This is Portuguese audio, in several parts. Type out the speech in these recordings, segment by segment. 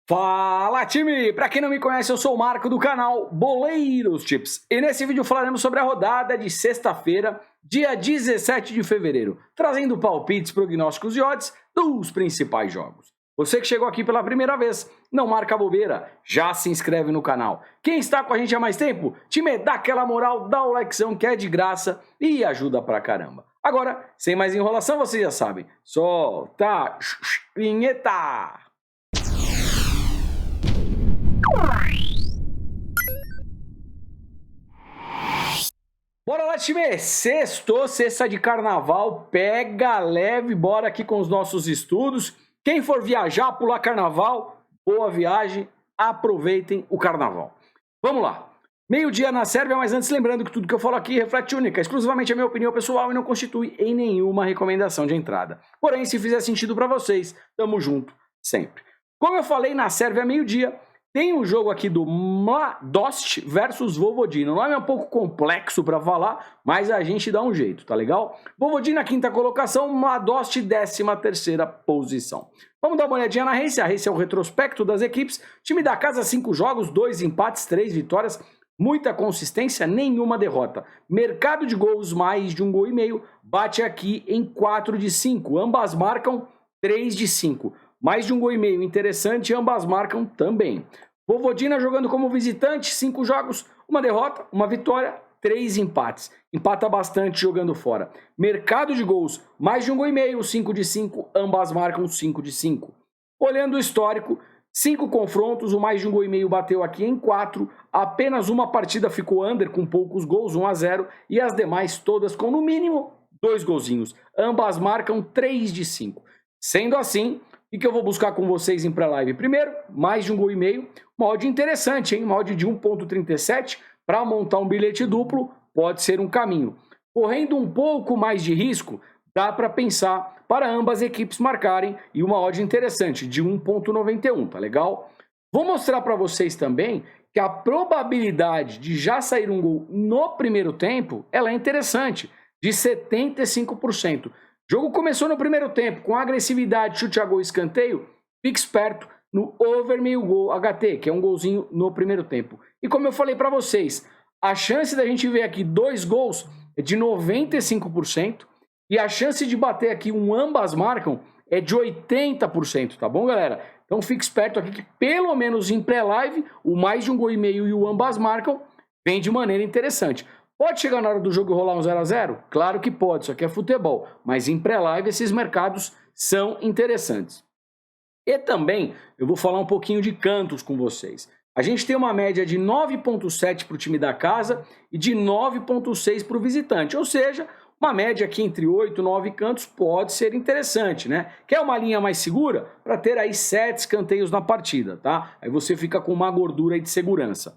Fala, time! Para quem não me conhece, eu sou o Marco do canal Boleiros Tips. E nesse vídeo falaremos sobre a rodada de sexta-feira, dia 17 de fevereiro, trazendo palpites, prognósticos e odds dos principais jogos. Você que chegou aqui pela primeira vez, não marca bobeira, já se inscreve no canal. Quem está com a gente há mais tempo, time, dá aquela moral, dá o likezão que é de graça e ajuda pra caramba. Agora, sem mais enrolação, vocês já sabem, solta a vinheta! Bora lá, time! Sextou, sexta de carnaval, pega leve, bora aqui com os nossos estudos. Quem for viajar, pular carnaval, boa viagem, aproveitem o carnaval. Vamos lá. Meio-dia na Sérvia, mas antes lembrando que tudo que eu falo aqui reflete única, exclusivamente a minha opinião pessoal e não constitui em nenhuma recomendação de entrada. Porém, se fizer sentido para vocês, tamo junto sempre. Como eu falei, na Sérvia, meio-dia, tem um jogo aqui do Mladost versus Vojvodina. O nome é um pouco complexo para falar, mas a gente dá um jeito, tá legal? Vojvodina, quinta colocação, Mladost, 13ª posição. Vamos dar uma olhadinha na Race. A Race é o retrospecto das equipes. Time da casa, 5 jogos, 2 empates, 3 vitórias. Muita consistência, nenhuma derrota. Mercado de gols, mais de 1,5 gols, bate aqui em 4 de 5. Ambas marcam 3 de 5. Mais de 1,5 gols, interessante, ambas marcam também. Vojvodina jogando como visitante, 5 jogos, 1 derrota, 1 vitória, 3 empates. Empata bastante jogando fora. Mercado de gols, mais de 1,5 gols, 5 de 5, ambas marcam 5 de 5. Olhando o histórico, 5 confrontos, o mais de 1,5 gols bateu aqui em 4, apenas uma partida ficou under com poucos gols, 1-0, e as demais todas com no mínimo 2 golzinhos. Ambas marcam 3 de 5. Sendo assim, o que eu vou buscar com vocês em pré-live? Primeiro, mais de 1,5 gols, uma odd interessante, hein? Uma odd de 1,37 para montar um bilhete duplo pode ser um caminho. Correndo um pouco mais de risco, dá para pensar para ambas equipes marcarem e uma odd interessante de 1,91, tá legal? Vou mostrar para vocês também que a probabilidade de já sair um gol no primeiro tempo, ela é interessante, de 75%. O jogo começou no primeiro tempo com agressividade, chute a gol, escanteio, fique esperto no over meio gol HT, que é um golzinho no primeiro tempo. E como eu falei para vocês, a chance da gente ver aqui 2 gols é de 95% e a chance de bater aqui um ambas marcam é de 80%, tá bom, galera? Então fique esperto aqui que pelo menos em pré-live, o mais de 1,5 gols e o ambas marcam vem de maneira interessante. Pode chegar na hora do jogo e rolar um 0-0? Claro que pode, isso aqui é futebol. Mas em pré-live esses mercados são interessantes. E também eu vou falar um pouquinho de cantos com vocês. A gente tem uma média de 9,7 para o time da casa e de 9,6 para o visitante. Ou seja, uma média aqui entre 8 e 9 cantos pode ser interessante, né? Quer uma linha mais segura? Para ter aí 7 escanteios na partida, tá? Aí você fica com uma gordura aí de segurança.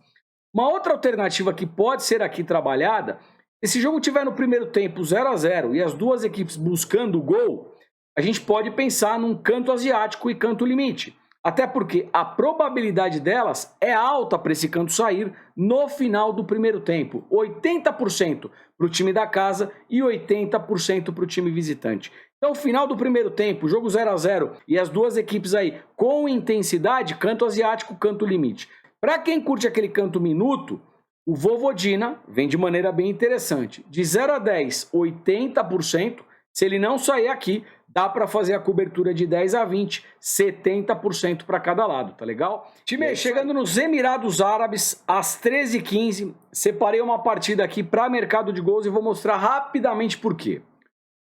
Uma outra alternativa que pode ser aqui trabalhada, se esse jogo tiver no primeiro tempo 0-0 e as duas equipes buscando o gol, a gente pode pensar num canto asiático e canto limite. Até porque a probabilidade delas é alta para esse canto sair no final do primeiro tempo. 80% para o time da casa e 80% para o time visitante. Então, final do primeiro tempo, jogo 0-0 e as duas equipes aí com intensidade, canto asiático, canto limite. Para quem curte aquele canto minuto, o Vojvodina vem de maneira bem interessante. De 0 a 10, 80%. Se ele não sair aqui, dá para fazer a cobertura de 10 a 20, 70% para cada lado, tá legal? Time, chegando nos Emirados Árabes, às 13h15, separei uma partida aqui para mercado de gols e vou mostrar rapidamente por quê.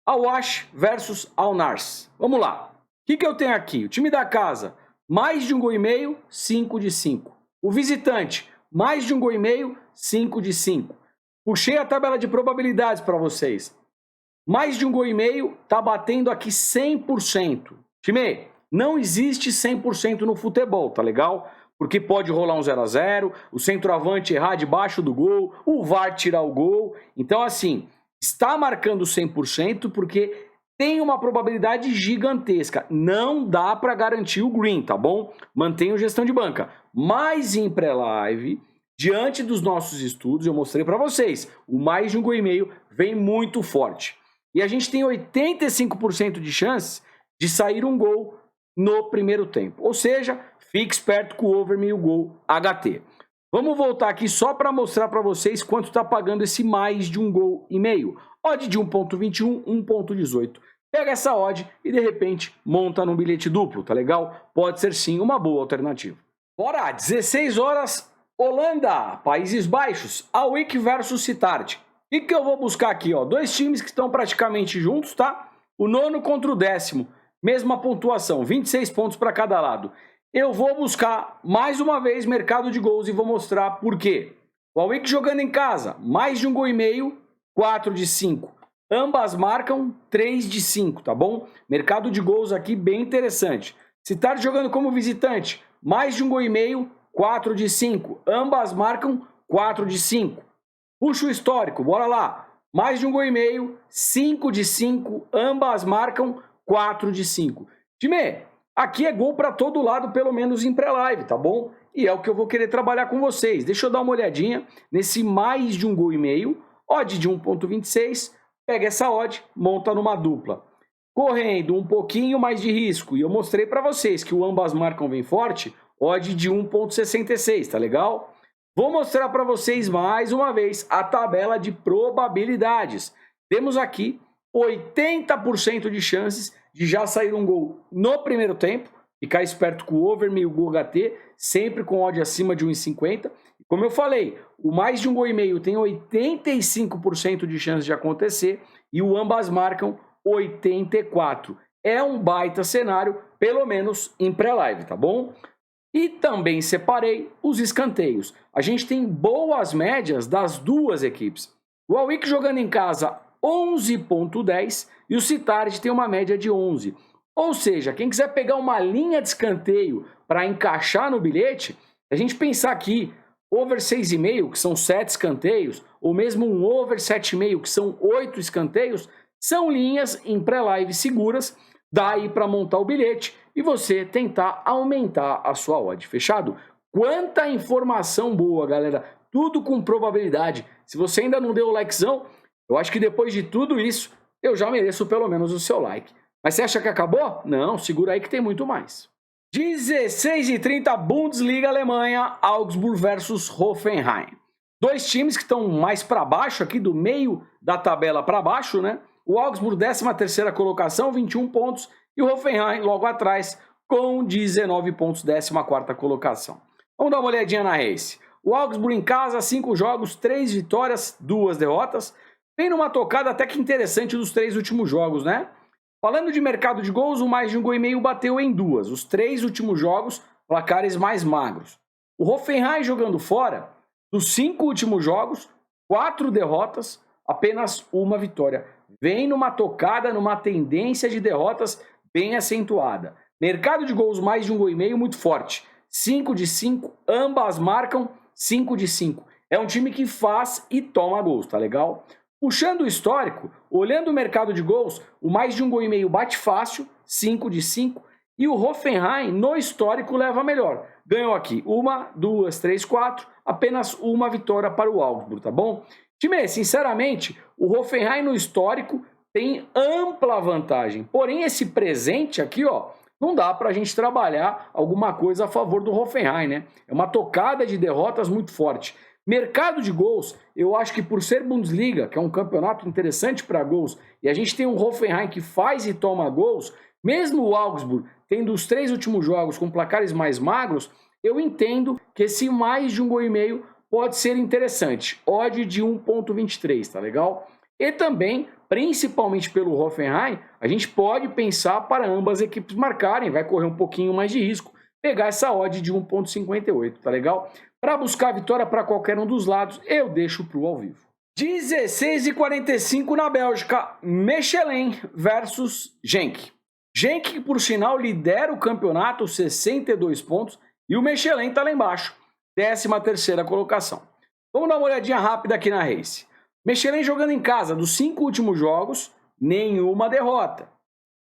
Al-Wash versus Al-Nars. Vamos lá. O que eu tenho aqui? O time da casa, mais de 1,5 gols, 5 de 5. O visitante, mais de 1,5 gols, 5 de 5. Puxei a tabela de probabilidades para vocês. Mais de 1,5 gols, tá batendo aqui 100%. Time, não existe 100% no futebol, tá legal? Porque pode rolar um 0-0, o centroavante errar debaixo do gol, o VAR tirar o gol. Então, assim, está marcando 100% porque tem uma probabilidade gigantesca. Não dá para garantir o green, tá bom? Mantenha gestão de banca. Mas em pré-live, diante dos nossos estudos, eu mostrei para vocês, o mais de 1,5 gols vem muito forte. E a gente tem 85% de chance de sair um gol no primeiro tempo. Ou seja, Fique esperto com o over meio gol HT. Vamos voltar aqui só para mostrar para vocês quanto está pagando esse mais de 1,5 gols. Odd de 1,21, 1,18. Pega essa odd e de repente monta num bilhete duplo, tá legal? Pode ser sim uma boa alternativa. Bora, 16 horas, Holanda, Países Baixos, Awik versus Sittard. O que eu vou buscar aqui? Ó? Dois times que estão praticamente juntos, tá? O nono contra o 10º, mesma pontuação, 26 pontos para cada lado. Eu vou buscar mais uma vez mercado de gols e vou mostrar por quê. O Awik jogando em casa, mais de 1,5 gols, 4 de 5. Ambas marcam 3 de 5, tá bom? Mercado de gols aqui bem interessante. Sittard jogando como visitante, mais de 1,5 gols, 4 de 5. Ambas marcam 4 de 5. Puxa o histórico, bora lá. Mais de 1,5 gols, 5 de 5. Ambas marcam 4 de 5. Time, aqui é gol para todo lado, pelo menos em pré-live, tá bom? E é o que eu vou querer trabalhar com vocês. Deixa eu dar uma olhadinha nesse mais de 1,5 gols, odd de 1,26. Pega essa odd, monta numa dupla. Correndo um pouquinho mais de risco, e eu mostrei para vocês que o ambas marcam bem forte, odd de 1,66, tá legal? Vou mostrar para vocês mais uma vez a tabela de probabilidades. Temos aqui 80% de chances de já sair um gol no primeiro tempo. Ficar esperto com o over meio gol HT, sempre com odd acima de 1,50. Como eu falei, o mais de 1,5 gols tem 85% de chance de acontecer e o ambas marcam 84%. É um baita cenário, pelo menos em pré-live, tá bom? E também separei os escanteios. A gente tem boas médias das duas equipes. O Awik jogando em casa 11,10 e o Sittard tem uma média de 11. Ou seja, quem quiser pegar uma linha de escanteio para encaixar no bilhete, a gente pensar aqui, over 6,5, que são 7 escanteios, ou mesmo um over 7,5, que são 8 escanteios, são linhas em pré-live seguras, dá aí para montar o bilhete e você tentar aumentar a sua odd, fechado? Quanta informação boa, galera, tudo com probabilidade. Se você ainda não deu o likezão, eu acho que depois de tudo isso, eu já mereço pelo menos o seu like. Mas você acha que acabou? Não, segura aí que tem muito mais. 16h30, Bundesliga Alemanha, Augsburg versus Hoffenheim. Dois times que estão mais para baixo aqui, do meio da tabela para baixo, né? O Augsburg, 13ª colocação, 21 pontos. E o Hoffenheim logo atrás, com 19 pontos, 14ª colocação. Vamos dar uma olhadinha na race. O Augsburg em casa, 5 jogos, 3 vitórias, 2 derrotas. Vem numa tocada até que interessante dos 3 últimos jogos, né? Falando de mercado de gols, o mais de 1,5 gols bateu em 2. Os 3 últimos jogos, placares mais magros. O Hoffenheim jogando fora, dos 5 últimos jogos, 4 derrotas, apenas 1 vitória. Vem numa tocada, numa tendência de derrotas bem acentuada. Mercado de gols mais de 1,5 gols muito forte. 5 de 5, ambas marcam 5 de 5. É um time que faz e toma gols, tá legal? Puxando o histórico, olhando o mercado de gols, o mais de 1,5 gols bate fácil, 5 de 5, e o Hoffenheim no histórico leva melhor. Ganhou aqui 1, 2, 3, 4, apenas 1 vitória para o Augsburg, tá bom? Time, sinceramente, o Hoffenheim no histórico tem ampla vantagem, porém esse presente aqui, ó, não dá para a gente trabalhar alguma coisa a favor do Hoffenheim, né? É uma tocada de derrotas muito forte. Mercado de gols, eu acho que por ser Bundesliga, que é um campeonato interessante para gols, e a gente tem um Hoffenheim que faz e toma gols, mesmo o Augsburg tendo os 3 últimos jogos com placares mais magros, eu entendo que esse mais de 1,5 gols pode ser interessante. Odd de 1,23, tá legal? E também, principalmente pelo Hoffenheim, a gente pode pensar para ambas equipes marcarem, vai correr um pouquinho mais de risco, pegar essa odd de 1,58, tá legal? Para buscar vitória para qualquer um dos lados, eu deixo para o ao vivo. 16h45 na Bélgica, Mechelen versus Genk. Genk, por sinal, lidera o campeonato, 62 pontos, e o Mechelen está lá embaixo, 13ª colocação. Vamos dar uma olhadinha rápida aqui na race. Mechelen jogando em casa, dos 5 últimos jogos, nenhuma derrota.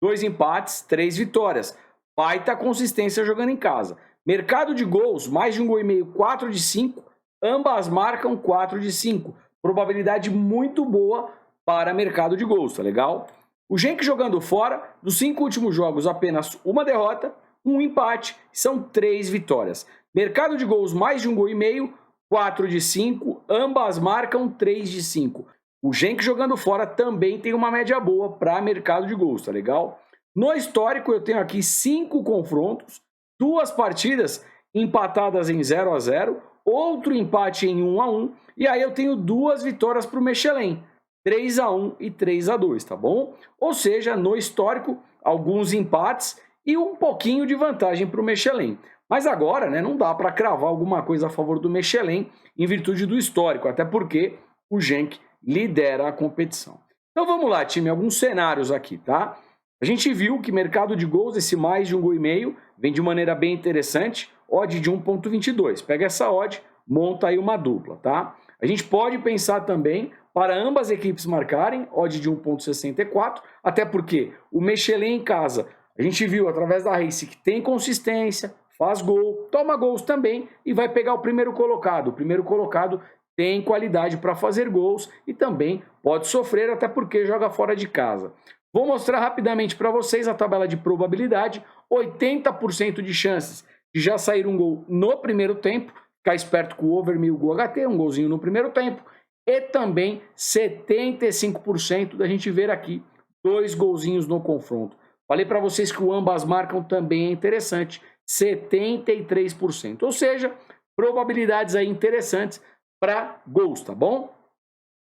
2 empates, 3 vitórias. Baita consistência jogando em casa. Mercado de gols, mais de 1,5 gols, 4 de 5. Ambas marcam 4 de 5. Probabilidade muito boa para mercado de gols, tá legal? O Genk jogando fora, dos 5 últimos jogos, apenas 1 derrota. um empate, são 3 vitórias. Mercado de gols mais de 1,5 gols, 4 de 5, ambas marcam 3 de 5. O Genk jogando fora também tem uma média boa para mercado de gols, tá legal? No histórico eu tenho aqui 5 confrontos, 2 partidas empatadas em 0-0, outro empate em 1-1, e aí eu tenho 2 vitórias para o Mechelen, 3-1 e 3-2, tá bom? Ou seja, no histórico, alguns empates e um pouquinho de vantagem para o Mechelen. Mas agora, né, não dá para cravar alguma coisa a favor do Mechelen em virtude do histórico, até porque o Genk lidera a competição. Então vamos lá, time, alguns cenários aqui, tá? A gente viu que mercado de gols, esse mais de 1,5 gols, vem de maneira bem interessante, odd de 1,22. Pega essa odd, monta aí uma dupla, tá? A gente pode pensar também para ambas equipes marcarem, odd de 1,64, até porque o Mechelen em casa, a gente viu através da Race que tem consistência, faz gol, toma gols também e vai pegar o primeiro colocado. O primeiro colocado tem qualidade para fazer gols e também pode sofrer, até porque joga fora de casa. Vou mostrar rapidamente para vocês a tabela de probabilidade, 80% de chances de já sair um gol no primeiro tempo, ficar esperto com o over 1000 gol HT, um golzinho no primeiro tempo, e também 75% da gente ver aqui 2 golzinhos no confronto. Falei para vocês que o ambas marcam também é interessante, 73%, ou seja, probabilidades aí interessantes para gols, tá bom?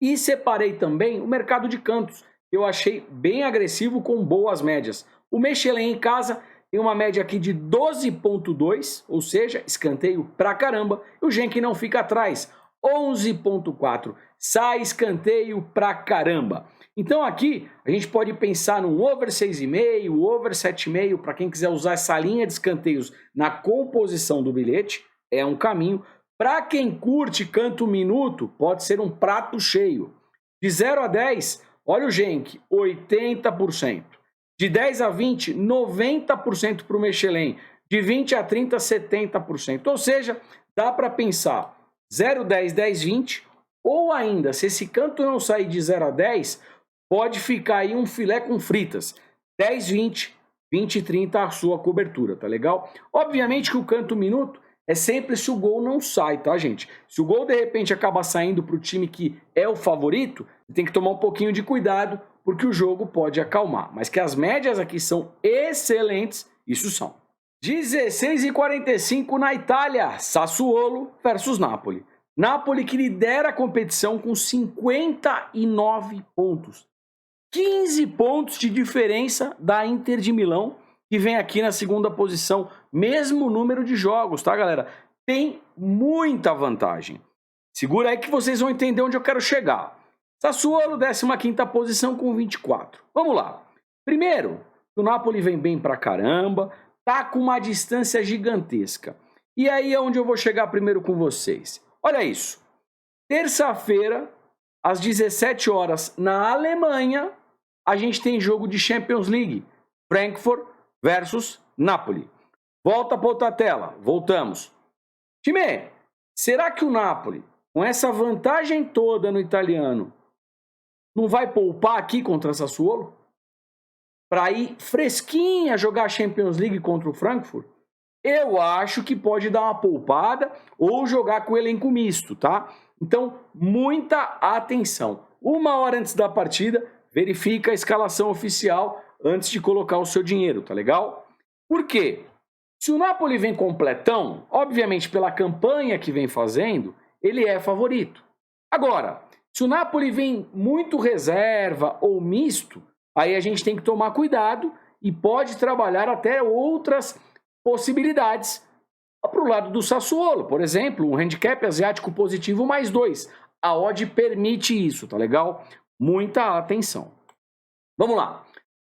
E separei também o mercado de cantos, eu achei bem agressivo com boas médias. O Mechelen em casa tem uma média aqui de 12,2, ou seja, escanteio pra caramba, e o Genk não fica atrás, 11,4, sai escanteio pra caramba. Então aqui a gente pode pensar num over 6,5, over 7,5, para quem quiser usar essa linha de escanteios na composição do bilhete, é um caminho. Para quem curte canto minuto, pode ser um prato cheio. De 0 a 10, olha o Genk, 80%. De 10 a 20, 90% para o Mechelen. De 20 a 30, 70%. Ou seja, dá para pensar 0, 10, 10, 20. Ou ainda, se esse canto não sair de 0 a 10, pode ficar aí um filé com fritas. 10, 20, 20, 30 a sua cobertura, tá legal? Obviamente que o canto minuto é sempre se o gol não sai, tá, gente? Se o gol, de repente, acaba saindo para o time que é o favorito, tem que tomar um pouquinho de cuidado, porque o jogo pode acalmar. Mas que as médias aqui são excelentes, isso são. 16h45 na Itália, Sassuolo versus Napoli. Napoli que lidera a competição com 59 pontos. 15 pontos de diferença da Inter de Milão, que vem aqui na segunda posição, mesmo número de jogos, tá, galera? Tem muita vantagem. Segura aí que vocês vão entender onde eu quero chegar. Sassuolo, 15ª posição com 24. Vamos lá. Primeiro, o Napoli vem bem pra caramba, tá com uma distância gigantesca. E aí é onde eu vou chegar primeiro com vocês. Olha isso. Terça-feira, às 17 horas, na Alemanha, a gente tem jogo de Champions League. Frankfurt versus Napoli. Volta para outra tela. Voltamos. Time, será que o Napoli, com essa vantagem toda no italiano, não vai poupar aqui contra Sassuolo? Para ir fresquinha jogar a Champions League contra o Frankfurt? Eu acho que pode dar uma poupada ou jogar com o elenco misto, tá? Então, muita atenção. 1 hora antes da partida, verifica a escalação oficial antes de colocar o seu dinheiro, tá legal? Por quê? Se o Napoli vem completão, obviamente pela campanha que vem fazendo, ele é favorito. Agora, se o Napoli vem muito reserva ou misto, aí a gente tem que tomar cuidado e pode trabalhar até outras possibilidades para o lado do Sassuolo. Por exemplo, um handicap asiático positivo mais 2. A odd permite isso, tá legal? Muita atenção. Vamos lá.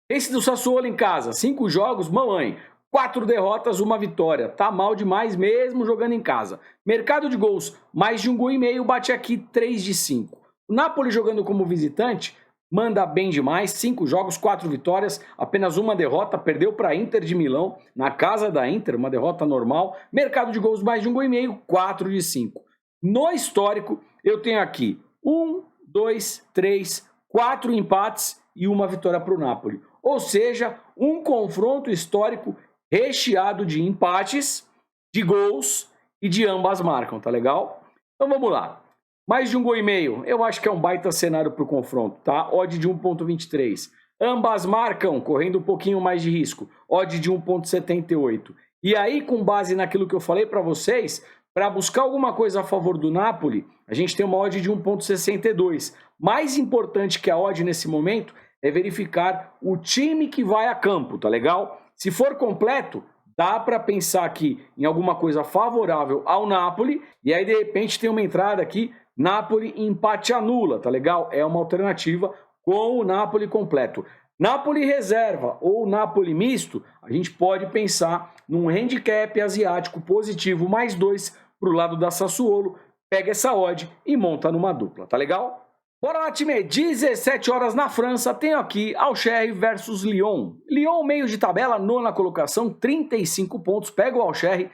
Esse do Sassuolo em casa, 5 jogos, mamãe. 4 derrotas, 1 vitória. Tá mal demais mesmo jogando em casa. Mercado de gols, mais de 1,5 gol, bate aqui 3 de 5. O Napoli jogando como visitante, manda bem demais. 5 jogos, 4 vitórias, apenas 1 derrota. Perdeu para a Inter de Milão, na casa da Inter, uma derrota normal. Mercado de gols, mais de 1,5 gol, 4 de 5. No histórico, eu tenho aqui 1, 2, 3, 4 empates e 1 vitória para o Napoli. Ou seja, um confronto histórico recheado de empates, de gols e de ambas marcam, tá legal? Então vamos lá. Mais de 1,5 gol, eu acho que é um baita cenário para o confronto, tá? Odd de 1,23. Ambas marcam, correndo um pouquinho mais de risco. Odd de 1,78. E aí, com base naquilo que eu falei para vocês, para buscar alguma coisa a favor do Napoli, a gente tem uma odd de 1,62. Mais importante que a odd nesse momento é verificar o time que vai a campo, tá legal? Se for completo, dá para pensar aqui em alguma coisa favorável ao Napoli, e aí de repente tem uma entrada aqui, Napoli empate anula, tá legal? É uma alternativa com o Napoli completo. Napoli reserva ou Napoli misto, a gente pode pensar num handicap asiático positivo mais 2 para o lado da Sassuolo, pega essa odd e monta numa dupla, tá legal? Bora lá, time! 17 horas na França, tenho aqui Auxerre versus Lyon. Lyon, meio de tabela, nona colocação, 35 pontos, pega o Auxerre,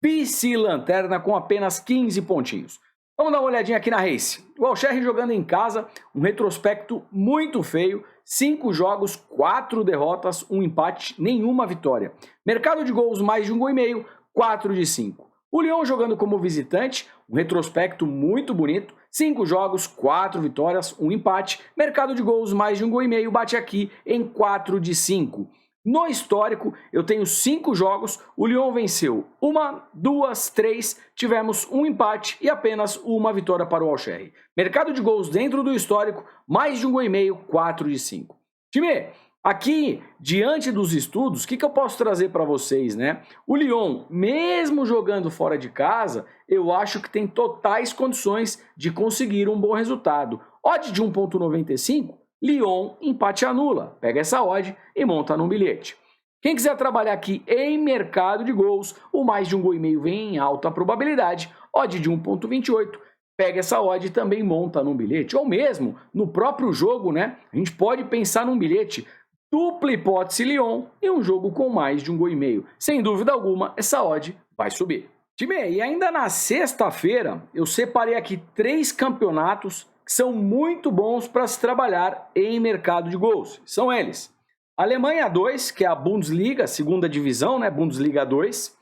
vice-lanterna com apenas 15 pontinhos. Vamos dar uma olhadinha aqui na Race. O Auxerre jogando em casa, um retrospecto muito feio, 5 jogos, 4 derrotas, 1 empate, nenhuma vitória. Mercado de gols mais de 1,5 gol, 4 de 5. O Lyon jogando como visitante, um retrospecto muito bonito, 5 jogos, 4 vitórias, 1 empate. Mercado de gols mais de 1,5 gol, bate aqui em 4 de 5. No histórico, eu tenho 5 jogos, o Lyon venceu 1, 2, 3, tivemos 1 empate e apenas 1 vitória para o Auxerre. Mercado de gols dentro do histórico, mais de 1,5 gol, 4 de 5. Time, aqui, diante dos estudos, o que eu posso trazer para vocês, né? O Lyon, mesmo jogando fora de casa, eu acho que tem totais condições de conseguir um bom resultado. Odd de 1,95, Lyon empate anula. Pega essa odd e monta num bilhete. Quem quiser trabalhar aqui em mercado de gols, o mais de 1,5 gol vem em alta probabilidade. Odd de 1,28. Pega essa odd e também monta num bilhete. Ou mesmo, no próprio jogo, né? A gente pode pensar num bilhete dupla hipótese Lyon e um jogo com mais de 1,5 gol. Sem dúvida alguma, essa odd vai subir. Time, e ainda na sexta-feira, eu separei aqui 3 campeonatos que são muito bons para se trabalhar em mercado de gols. São eles: Alemanha 2, que é a Bundesliga, segunda divisão, né? Bundesliga 2.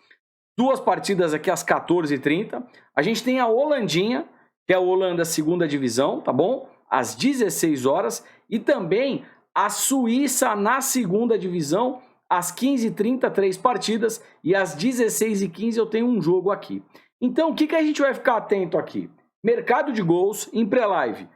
2 partidas aqui às 14h30. A gente tem a Holandinha, que é a Holanda, segunda divisão, tá bom? Às 16 horas. E também a Suíça na segunda divisão, às 15h30, 3 partidas. E às 16h15 eu tenho um jogo aqui. Então, o que a gente vai ficar atento aqui? Mercado de gols em pré-live,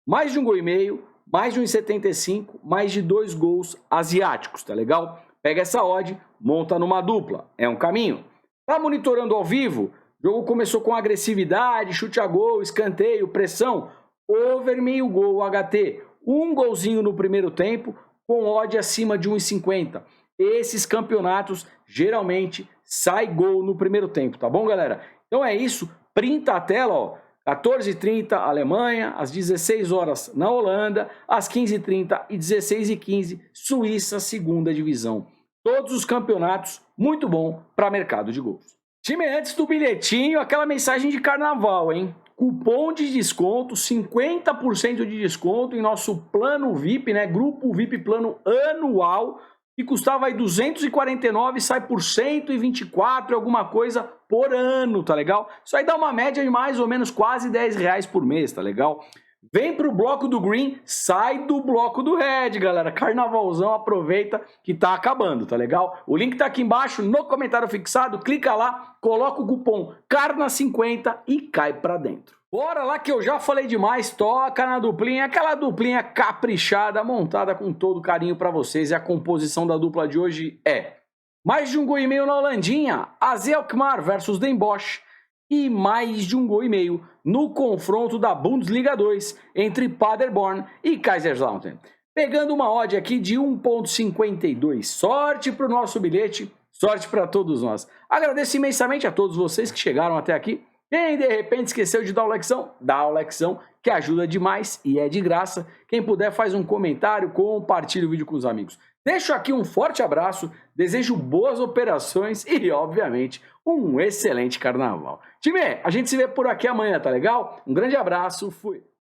mais de 1,5 gol, mais de 1,75, mais de 2 gols asiáticos, tá legal? Pega essa odd, monta numa dupla, é um caminho. Tá monitorando ao vivo? O jogo começou com agressividade, chute a gol, escanteio, pressão, over meio gol HT, um golzinho no primeiro tempo com odd acima de 1,50. Esses campeonatos geralmente sai gol no primeiro tempo, tá bom, galera? Então é isso, printa a tela, ó. 14h30 Alemanha, às 16 horas na Holanda, às 15h30 e 16h15 Suíça, segunda divisão. Todos os campeonatos, muito bom para mercado de gols. Time, antes do bilhetinho, aquela mensagem de carnaval, hein? Cupom de desconto, 50% de desconto em nosso plano VIP, né? Grupo VIP plano anual, que custava aí 249, sai por 124 alguma coisa por ano, tá legal? Isso aí dá uma média de mais ou menos quase R$10 por mês, tá legal? Vem pro bloco do Green, sai do bloco do Red, galera. Carnavalzão, aproveita que tá acabando, tá legal? O link tá aqui embaixo no comentário fixado, clica lá, coloca o cupom CARNA50 e cai pra dentro. Bora lá que eu já falei demais, toca na duplinha, aquela duplinha caprichada, montada com todo carinho para vocês. E a composição da dupla de hoje é mais de 1,5 gol na Holandinha, AZ Alkmaar versus Den Bosch, e mais de 1,5 gol no confronto da Bundesliga 2 entre Paderborn e Kaiserslautern. Pegando uma odd aqui de 1,52. Sorte para o nosso bilhete, sorte para todos nós. Agradeço imensamente a todos vocês que chegaram até aqui. Quem de repente esqueceu de dar o likeção, dá o likeção, que ajuda demais e é de graça. Quem puder faz um comentário, compartilha o vídeo com os amigos. Deixo aqui um forte abraço, desejo boas operações e, obviamente, um excelente carnaval. Time, a gente se vê por aqui amanhã, tá legal? Um grande abraço, fui!